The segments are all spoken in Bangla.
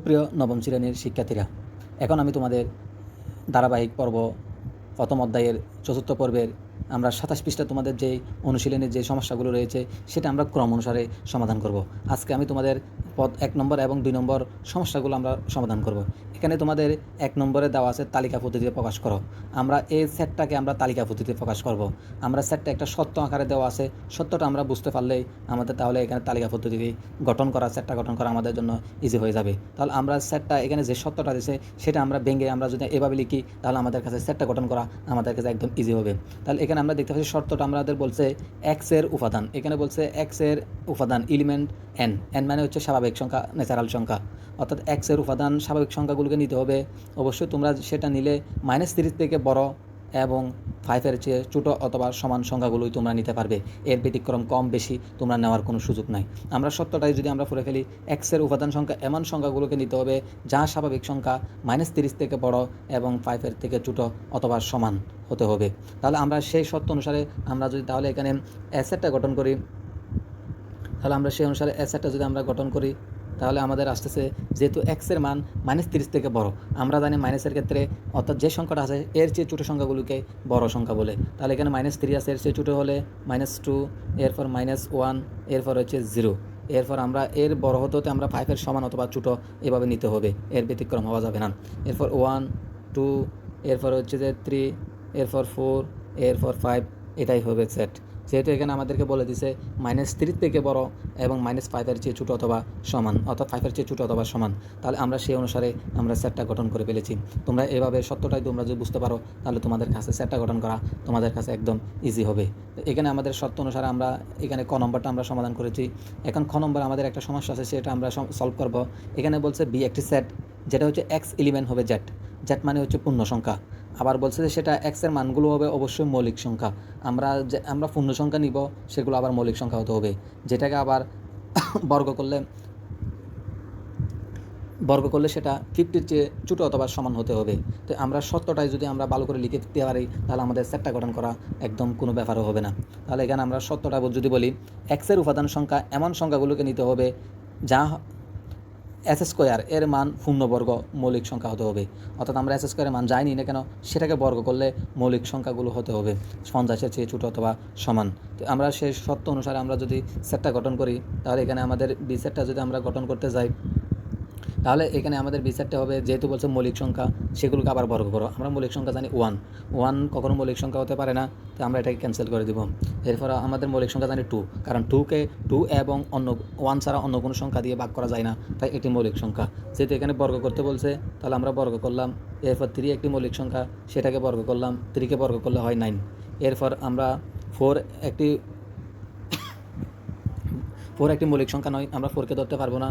প্রিয় নবম শ্রেণীর শিক্ষার্থীরা, এখন আমি তোমাদের ধারাবাহিক পর্ব প্রথম অধ্যায়ের চতুর্থ পর্বের আমরা ২৭ পৃষ্ঠা তোমাদের যে অনুশীলনের যে সমস্যাগুলো রয়েছে সেটা আমরা ক্রম অনুসারে সমাধান করব। আজকে আমি তোমাদের 1 নম্বর এবং 2 নম্বর সমস্যাগুলো আমরা সমাধান করব। এখানে তোমাদের 1 নম্বরে দেওয়া আছে তালিকা পদ্ধতিতে প্রকাশ করো। আমরা এই সেটটাকে আমরা তালিকা পদ্ধতিতে প্রকাশ করব। আমরা সেটটা একটা সত্য আকারে দেওয়া আছে, সত্যটা আমরা বুঝতে পারলেই আমাদের তাহলে এখানে তালিকা পদ্ধতিতে গঠন করা, সেটটা গঠন করা আমাদের জন্য ইজি হয়ে যাবে। তাহলে আমরা সেটটা এখানে যে সত্যটা দিয়েছে সেটা আমরা ভেঙে আমরা যদি এভাবে লিখি তাহলে আমাদের কাছে সেটটা গঠন করা আমাদের কাছে একদম ইজি হবে। তাহলে এখানে আমরা দেখতে পাচ্ছি শর্তটা আমাদের বলছে এক্সের উপাদান, এখানে বলছে এক্সের উপাদান এলিমেন্ট এন, এন মানে হচ্ছে স্বাভাবিক সংখ্যা, ন্যাচারাল সংখ্যা, অর্থাৎ এক্সের উপাদান স্বাভাবিক সংখ্যাগুলোকে নিতে হবে। অবশ্যই তোমরা সেটা নিলে -30 থেকে বড় এবং 5-এর চেয়ে ছোটো অথবা সমান সংখ্যাগুলোই তোমরা নিতে পারবে। এর ব্যতিক্রম কম বেশি তোমরা নেওয়ার কোনো সুযোগ নাই। আমরা সত্যটাই যদি আমরা পড়ে ফেলি, এক্সের উপাদান সংখ্যা এমন সংখ্যাগুলোকে নিতে হবে যা স্বাভাবিক সংখ্যা -30 থেকে বড় এবং 5-এর থেকে ছোটো অথবা সমান হতে হবে। তাহলে আমরা সেই সত্য অনুসারে আমরা যদি তাহলে এখানে অ্যাসেটটা গঠন করি, তাহলে আমরা সেই অনুসারে অ্যাসেটটা যদি আমরা গঠন করি তাহলে আমাদের আসতেছে যেহেতু এক্সের মান -30 থেকে বড়, আমরা জানি মাইনাসের ক্ষেত্রে অর্থাৎ যে সংখ্যাটা আছে এর চেয়ে ছোটো সংখ্যাগুলোকে বড় সংখ্যা বলে। তাহলে এখানে -3 আছে, এর চেয়ে ছোটো হলে -2, এরপর -1, এরপর হচ্ছে 0, এরপর আমরা এর বড় হতে হতে আমরা 5-এর সমান অথবা ছোটো এভাবে নিতে হবে, এর ব্যতিক্রম হওয়া যাবে না। এরপর 1, 2, এরপর হচ্ছে যে 3, এরপর 4, এরপর 5, এটাই হবে সেট। যেহেতু এখানে আমাদেরকে বলে দিছে -3 থেকে বড় এবং -5-এর চেয়ে ছোটো অথবা সমান, অর্থাৎ 5-এর চেয়ে ছোটো অথবা সমান, তাহলে আমরা সেই অনুসারে আমরা সেটটা গঠন করে ফেলেছি। তোমরা এভাবে সত্যটাই তোমরা যদি বুঝতে পারো তাহলে তোমাদের কাছে সেটটা গঠন করা তোমাদের কাছে একদম ইজি হবে। এখানে আমাদের সত্য অনুসারে আমরা এখানে ক নম্বরটা আমরা সমাধান করেছি। এখন খ নম্বর আমাদের একটা সমস্যা আছে, সেটা আমরা সলভ করব। এখানে বলছে বি একটি সেট যেটা হচ্ছে এক্স এলিমেন্ট হবে জেড, জেড মানে হচ্ছে পূর্ণ সংখ্যা। আবার বলছে যে সেটা এক্সের মানগুলো হবে অবশ্যই মৌলিক সংখ্যা। আমরা পূর্ণ সংখ্যা নিব, সেগুলো আবার মৌলিক সংখ্যা হতে হবে, যেটাকে আবার বর্গ করলে সেটা 50-এর চেয়ে ছোটো অথবা সমান হতে হবে। তো আমরা সত্যটাই যদি আমরা ভালো করে লিখে দিতে পারি তাহলে আমাদের সেটটা গঠন করা একদম কোনো ব্যাপারও হবে না। তাহলে এখানে আমরা সত্যটা যদি বলি, এক্সের উপাদান সংখ্যা এমন সংখ্যাগুলোকে নিতে হবে যা এস স্কোয়ার এর মান পূর্ণবর্গ মৌলিক সংখ্যা হতে হবে। অর্থাৎ আমরা এস স্কোয়ারের মান যাইনি না কেন, সেটাকে বর্গ করলে মৌলিক সংখ্যাগুলো হতে হবে 50-এর চেয়ে ছোটো অথবা সমান। তো আমরা সেই সত্য অনুসারে আমরা যদি সেটটা গঠন করি তাহলে এখানে আমাদের বি সেটটা যদি আমরা গঠন করতে যাই তাহলে এখানে আমাদের বি সেটটা হবে, যেহেতু বলছে মৌলিক সংখ্যা সেগুলোকে আবার বর্গ করো। আমরা মৌলিক সংখ্যা জানি 1 কখনো মৌলিক সংখ্যা হতে পারে না, তো আমরা এটাকে ক্যান্সেল করে দিব। এরপর আমাদের মৌলিক সংখ্যা জানি 2, কারণ 2কে 2 এবং অন্য 1 ছাড়া অন্য কোনো সংখ্যা দিয়ে ভাগ করা যায় না, তাই এটি মৌলিক সংখ্যা। যেহেতু এখানে বর্গ করতে বলছে তাহলে আমরা বর্গ করলাম। এরপর 3 একটি মৌলিক সংখ্যা, সেটাকে বর্গ করলাম, 3কে বর্গ করলে হয় 9। এরপর আমরা 4 একটি মৌলিক সংখ্যা নয়, আমরা 4কে ধরতে পারবো না।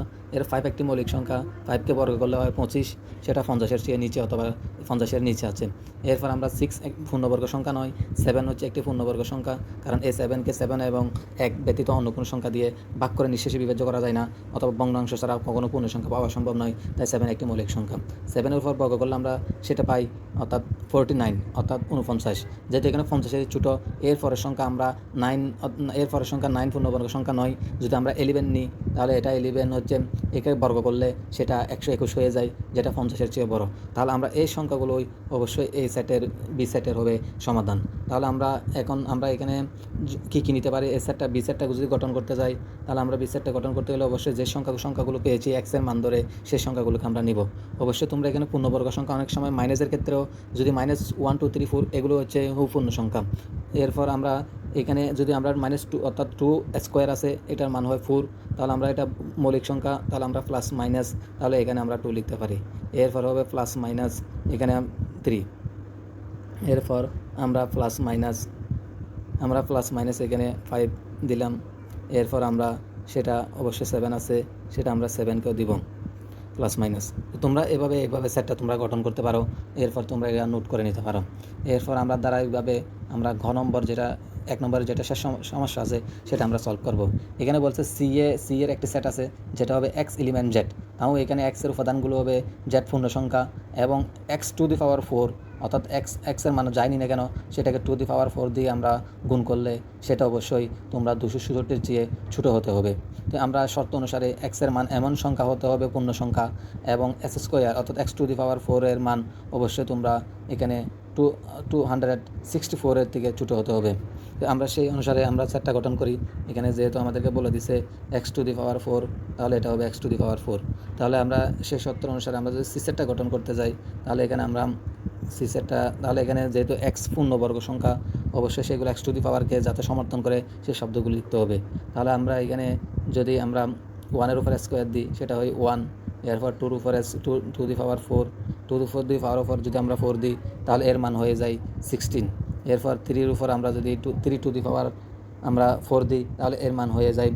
5 একটি মৌলিক সংখ্যা, 5কে বর্গ করলে হয় 25, সেটা 50-এর চেয়ে নিচে অথবা 50-এর নিচে আছে। এরপর আমরা 6 এক পূর্ণবর্গ সংখ্যা নয়, 7 হচ্ছে একটি পূর্ণবর্গ সংখ্যা, কারণ এই 7কে 7 এবং 1 ব্যতীত অন্য কোনো সংখ্যা দিয়ে ভাগ করে নিঃশেষে বিভাজ্য করা যায় না, অথবা ভগ্নাংশ ছাড়া কখনো পূর্ণ সংখ্যা পাওয়া সম্ভব নয়, তাই 7 একটি মৌলিক সংখ্যা। 7-এর উপর বর্গ করলে আমরা সেটা পাই অর্থাৎ 49, অর্থাৎ 49। যেহেতু এখানে 50-এর ছোটো, এর পরের সংখ্যা আমরা 9 পূর্ণবর্গ সংখ্যা নয়। যদি আমরা 11 নিই তাহলে এটা 11 হচ্ছে, একে বর্গ করলে সেটা 121 হয়ে যায়, যেটা 50-এর চেয়ে বড়। তাহলে আমরা এই সংখ্যাগুলোই অবশ্যই এই সেটের বি সেটের হবে সমাধান। তাহলে আমরা এখানে কী নিতে পারি, এই সেটটা বি সেটটা যদি গঠন করতে যাই তাহলে আমরা বি সেটটা গঠন করতে হলে অবশ্যই যে সংখ্যাগুলো পেয়েছি এক্সের মান ধরে সেই সংখ্যাগুলোকে আমরা নিব। অবশ্যই তোমরা এখানে পূর্ণবর্গ সংখ্যা অনেক সময় মাইনাসের ক্ষেত্রেও যদি -1, 2, 3, 4 এগুলো হচ্ছে পূর্ণ সংখ্যা। এরপর আমরা এখানে যদি আমরা -2 অর্থাৎ 2 স্কোয়ার আছে, এটার মান হয় 4, তাহলে আমরা এটা মৌলিক সংখ্যা, তাহলে আমরা প্লাস মাইনাস, তাহলে এখানে আমরা 2 লিখতে পারি। এরপর হবে প্লাস মাইনাস এখানে 3, এরপর আমরা প্লাস মাইনাস এখানে 5 দিলাম। এরপর আমরা সেটা অবশ্যই 7 আছে, সেটা আমরা 7কেও দিব প্লাস মাইনাস। তোমরা এভাবে সেটটা তোমরা গঠন করতে পারো, এরপর তোমরা এটা নোট করে নিতে পারো। এরপর আমরা ধারাবাহিকভাবে আমরা ঘ নম্বর যেটা 1 নম্বরে যেটা শেষ সমস্যা আছে সেটা আমরা সলভ করব। এখানে বলছে সি এর একটি সেট আছে যেটা হবে এক্স এলিমেন্ট জেড, তাও এখানে এক্সের উপাদানগুলো হবে জেড পূর্ণ সংখ্যা এবং x⁴ অর্থাৎ এক্সের মান যায়নি না কেন সেটাকে 2^4 দিয়ে আমরা গুণ করলে সেটা অবশ্যই তোমরা 266 চেয়ে ছোটো হতে হবে। তো আমরা শর্ত অনুসারে এক্সের মান এমন সংখ্যা হতে হবে পূর্ণ সংখ্যা, এবং s² অর্থাৎ x⁴ এর মান অবশ্যই তোমরা এখানে 264 এর থেকে ছোটো হতে হবে। তো আমরা সেই অনুসারে আমরা সেটটা গঠন করি। এখানে যেহেতু আমাদেরকে বলে দিছে x⁴, তাহলে এটা হবে x⁴। তাহলে আমরা সেই সূত্র অনুসারে আমরা যদি সেটটা গঠন করতে যাই, তাহলে এখানে আমরা সেটটা, তাহলে এখানে যেহেতু এক্স পূর্ণবর্গ সংখ্যা, অবশ্যই সেগুলো x⁴কে যাতে সমর্থন করে সেই শব্দগুলি লিখতে হবে। তাহলে আমরা এখানে যদি আমরা 1-এর উপর স্কোয়ার দিই সেটা হয় 1, এরপর 2-র উপর 2^4, 2^4 যদি আমরা 4 দিই তাহলে এর মান হয়ে যায় 16। এরপর 3-র উপর আমরা যদি 3^4 আমরা 4 দিই তাহলে এর মান হয়ে যায়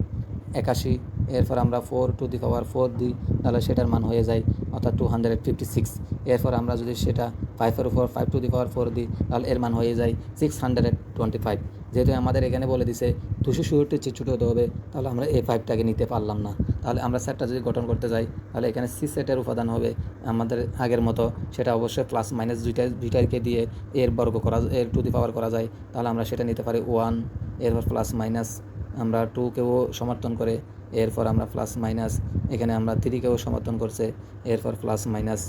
81। এরপর আমরা 4^4 দিই তাহলে সেটার মান হয়ে যায় অর্থাৎ 256। এরপর আমরা যদি সেটা 5-এর উপর 5^4 দিই তাহলে এর মান হয়ে যায় 625। যেহেতু আমাদের এখানে বলে দিছে 266 চেয়ে ছোটো হতে হবে, তাহলে আমরা এই 5টাকে নিতে পারলাম না। তাহলে আমরা সেটটা যদি গঠন করতে যাই তাহলে এখানে সি সেটের উপাদান হবে আমাদের আগের মতো, সেটা অবশ্যই প্লাস মাইনাস দুইটাকে দিয়ে এর বর্গ করা, এর টু দি পাওয়ার করা যায়। তাহলে আমরা সেটা নিতে পারি 1, এরপর প্লাস মাইনাস আমরা 2কেও সমর্থন করে, এরপর আমরা প্লাস মাইনাস এখানে আমরা 3কেও সমর্থন করছে, এরপর প্লাস মাইনাস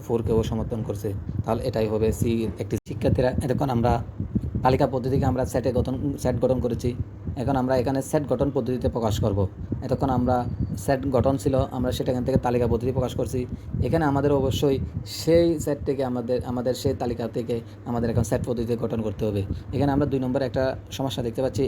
4কেও সমর্থন করছে। তাহলে এটাই হবে সি। একটি শিক্ষার্থীরা, এতক্ষণ আমরা তালিকা পদ্ধতিকে আমরা সেট গঠন করেছি। এখন আমরা এখানে সেট গঠন পদ্ধতিতে প্রকাশ করব। এতক্ষণ আমরা সেট গঠন ছিল, আমরা সেটা এখান থেকে তালিকা পদ্ধতি প্রকাশ করছি। এখানে আমাদের অবশ্যই সেই সেট থেকে আমাদের সেই তালিকা থেকে আমাদের এখন সেট পদ্ধতিতে গঠন করতে হবে। এখানে আমরা 2 নম্বরে একটা সমস্যা দেখতে পাচ্ছি।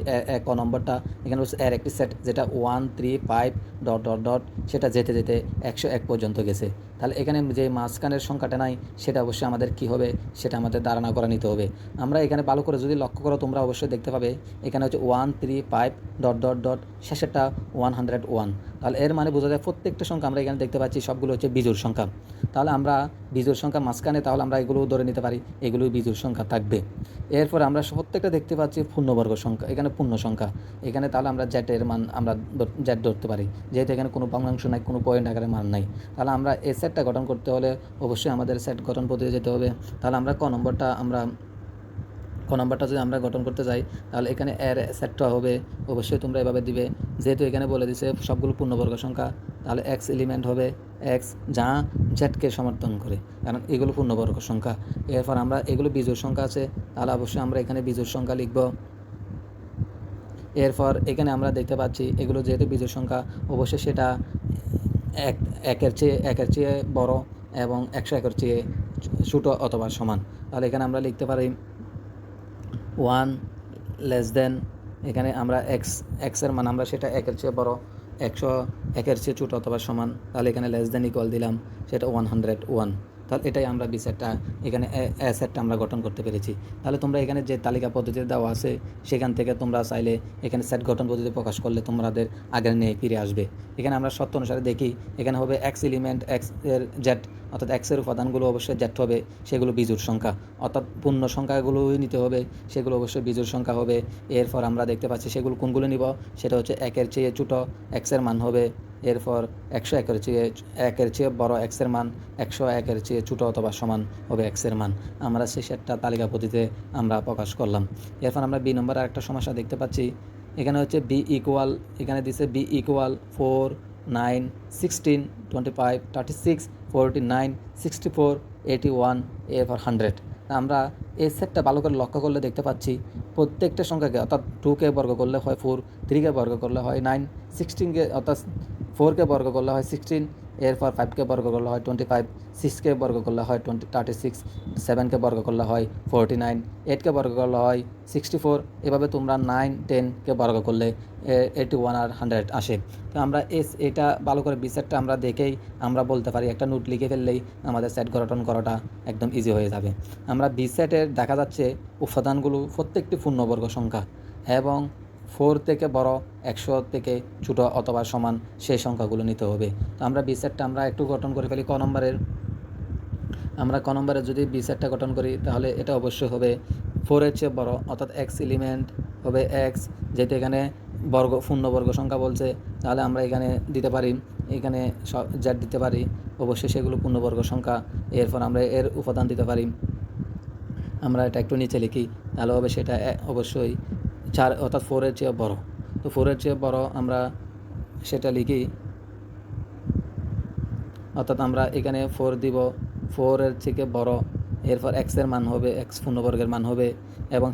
ক নম্বরটা এখানে হচ্ছে এর একটি সেট যেটা 1, 3, 5 ... সেটা যেতে যেতে 101 পর্যন্ত গেছে। তাহলে এখানে যে মাঝখানের সংখ্যাটা নাই সেটা অবশ্যই আমাদের কি হবে সেটা আমাদের ধারণা করে নিতে হবে। আমরা এখানে ভালো করে যদি লক্ষ্য করো তোমরা অবশ্যই দেখতে পাবে এখানে হচ্ছে 1, 3, 5 ... শেষেরটা 101। তাহলে এর মানে বোঝা যায় প্রত্যেকটা সংখ্যা আমরা এখানে দেখতে পাচ্ছি সবগুলো হচ্ছে বিজোড় সংখ্যা। তাহলে আমরা বিজোড় সংখ্যা মাঝখানে, তাহলে আমরা এগুলো ধরে নিতে পারি এগুলোই বিজোড় সংখ্যা থাকবে। এরপর আমরা প্রত্যেকটা দেখতে পাচ্ছি পূর্ণবর্গ সংখ্যা, এখানে পূর্ণ সংখ্যা এখানে। তাহলে আমরা জেটের মান আমরা জেট ধরতে পারি, যেহেতু এখানে কোনো ভগ্নাংশ নাই, কোনো পয়েন্ট আকারে মান নাই। তাহলে আমরা এই সেটটা গঠন করতে হলে অবশ্যই আমাদের সেট গঠন পদ্ধতিতে যেতে হবে। তাহলে আমরা ক নম্বরটা যদি আমরা গঠন করতে যাই তাহলে এখানে এর সেটটা হবে অবশ্যই তোমরা এভাবে দিবে, যেহেতু এখানে বলে দিছে সবগুলো পূর্ণবর্গ সংখ্যা। তাহলে এক্স এলিমেন্ট হবে এক্স যা জেডকে সমর্থন করে, কারণ এগুলো পূর্ণবর্গ সংখ্যা। এরপর আমরা এগুলো বিজোড় সংখ্যা আছে, তাহলে অবশ্যই আমরা এখানে বিজোড় সংখ্যা লিখব। এরপর এখানে আমরা দেখতে পাচ্ছি এগুলো যেহেতু বিজোড় সংখ্যা, অবশ্যই সেটা একের চেয়ে বড় এবং 101-এর চেয়ে ছোটো অথবা সমান। তাহলে এখানে আমরা লিখতে পারি 1 লেস দেন, এখানে আমরা এক্সের মান আমরা সেটা 1-এর চেয়ে বড়, 101-এর চেয়ে ছোটো অথবা সমান। তাহলে এখানে লেস দেন ইকুয়াল দিলাম সেটা 101। তাহলে এটাই আমরা বি সেটটা, এখানে এ সেটটা আমরা গঠন করতে পেরেছি। তাহলে তোমরা এখানে যে তালিকা পদ্ধতিতে দেওয়া আছে সেখান থেকে তোমরা চাইলে এখানে সেট গঠন পদ্ধতি প্রকাশ করলে তোমাদের আগের নিয়ে ফিরে আসবে। এখানে আমরা শর্ত অনুসারে দেখি, এখানে হবে এক্স এলিমেন্ট এক্স এর জেড, অর্থাৎ এক্সের উপাদানগুলো অবশ্যই জেড হবে, সেগুলো বিজোড় সংখ্যা, অর্থাৎ পূর্ণ সংখ্যাগুলোই নিতে হবে, সেগুলো অবশ্যই বিজোড় সংখ্যা হবে। এরপর আমরা দেখতে পাচ্ছি সেগুলো কোনগুলো নিব, সেটা হচ্ছে 1-এর চেয়ে ছোটো এক্সের মান হবে, এরপর 101-এর চেয়ে বড় এক্সের মান, 101-এর চেয়ে ছোটো অথবা সমান হবে এক্সের মান। আমরা সেই সেটটা তালিকা পদ্ধতিতে আমরা প্রকাশ করলাম। এরপর আমরা বি নম্বরে আরেকটা সমস্যা দেখতে পাচ্ছি। এখানে হচ্ছে এখানে দিছে বি ইকুয়াল 4, 9, 16, 25, 36, 49, 64, 81, এরপর 100। আমরা এই সেটটা ভালো করে লক্ষ্য করলে দেখতে পাচ্ছি প্রত্যেকটা সংখ্যাকে, অর্থাৎ 2কে বর্গ করলে হয় 4, 3কে বর্গ করলে হয় 9, 16কে অর্থাৎ 4কে বর্গ করলে হয় 16, এরপর 5কে বর্গ করলে হয় 25, 6কে বর্গ করলে হয় 36, 7কে বর্গ করলে হয় 49, 8কে বর্গ করলে হয় 64। এভাবে তোমরা 9, 10কে বর্গ করলে 81 আর 100 আসে। তো আমরা এটা ভালো করে বি সেটটা আমরা দেখেই আমরা বলতে পারি, একটা নোট লিখে ফেললেই আমাদের সেট গঠন করাটা একদম ইজি হয়ে যাবে। আমরা বি সেটের দেখা যাচ্ছে উপাদানগুলো প্রত্যেকটি পূর্ণবর্গ সংখ্যা এবং 4 থেকে বড়, 100 থেকে ছোটো অথবা সমান সেই সংখ্যাগুলো নিতে হবে। তো আমরা বি সেটটা আমরা একটু গঠন করে ফেলি। ক নম্বরে যদি বি সেটটা গঠন করি তাহলে এটা অবশ্যই হবে 4-এর চেয়ে বড়, অর্থাৎ এক্স এলিমেন্ট হবে এক্স, যেহেতু এখানে পূর্ণবর্গ সংখ্যা বলছে, তাহলে আমরা এখানে দিতে পারি এখানে জেড দিতে পারি, অবশ্যই সেগুলো পূর্ণবর্গ সংখ্যা। এরপর আমরা এর উপাদান দিতে পারি। আমরা এটা একটু নিচে লিখি, তাহলে হবে সেটা অবশ্যই 4 অর্থাৎ 4-এর চেয়ে বড়। তো 4-এর চেয়ে বড় আমরা সেটা লিখি, অর্থাৎ আমরা এখানে 4 দিব, 4-এর থেকে বড়। এরপর এক্সের মান হবে, এক্স পূর্ণবর্গের মান হবে, এবং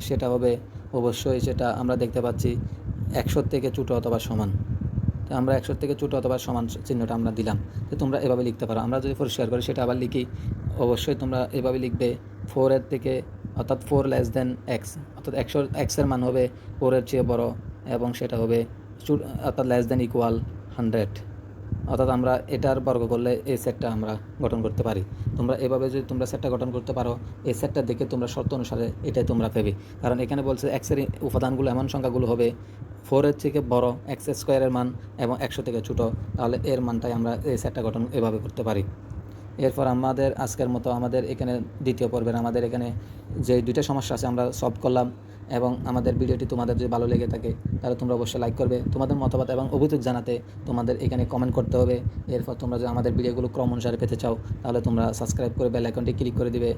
সেটা হবে অবশ্যই, সেটা আমরা দেখতে পাচ্ছি 100 থেকে ছোটো অথবা সমান। তো আমরা 100 থেকে ছোটো অথবা সমান চিহ্নটা আমরা দিলাম। তো তোমরা এভাবে লিখতে পারো। আমরা যদি পরিষ্কার করি সেটা আবার লিখি, অবশ্যই তোমরা এভাবে লিখবে 4-এর থেকে, অর্থাৎ 4 লেস দেন এক্স, অর্থাৎ এক্সের মান হবে 4-এর চেয়ে বড়, এবং সেটা হবে অর্থাৎ লেস দেন ইকুয়াল 100। অর্থাৎ আমরা এটার বর্গ করলে এই সেটটা আমরা গঠন করতে পারি। তোমরা এভাবে যদি তোমরা সেটটা গঠন করতে পারো, এই সেটটা দেখে তোমরা শর্ত অনুসারে এটাই তোমরা পেবে। কারণ এখানে বলছে এক্সের উপাদানগুলো এমন সংখ্যাগুলো হবে 4-এর থেকে বড়, এক্স স্কোয়ারের মান, এবং 100 থেকে ছোটো, তাহলে এর মানটাই আমরা এই সেটটা গঠন এভাবে করতে পারি। এরপর আমাদের আজকের মতো আমাদের এখানে দ্বিতীয় পর্বের আমাদের এখানে যে দুইটা সমস্যা আছে আমরা সলভ করলাম। এবং আমাদের ভিডিওটি তোমাদের যদি ভালো লেগে থাকে তাহলে তোমরা অবশ্যই লাইক করবে, তোমাদের মতামত এবং অভিযোগ জানাতে তোমাদের এখানে কমেন্ট করতে হবে। এরপর তোমরা যদি আমাদের ভিডিওগুলো ক্রম অনুসারে পেতে চাও তাহলে তোমরা সাবস্ক্রাইব করে বেল আইকনটি ক্লিক করে দিবে।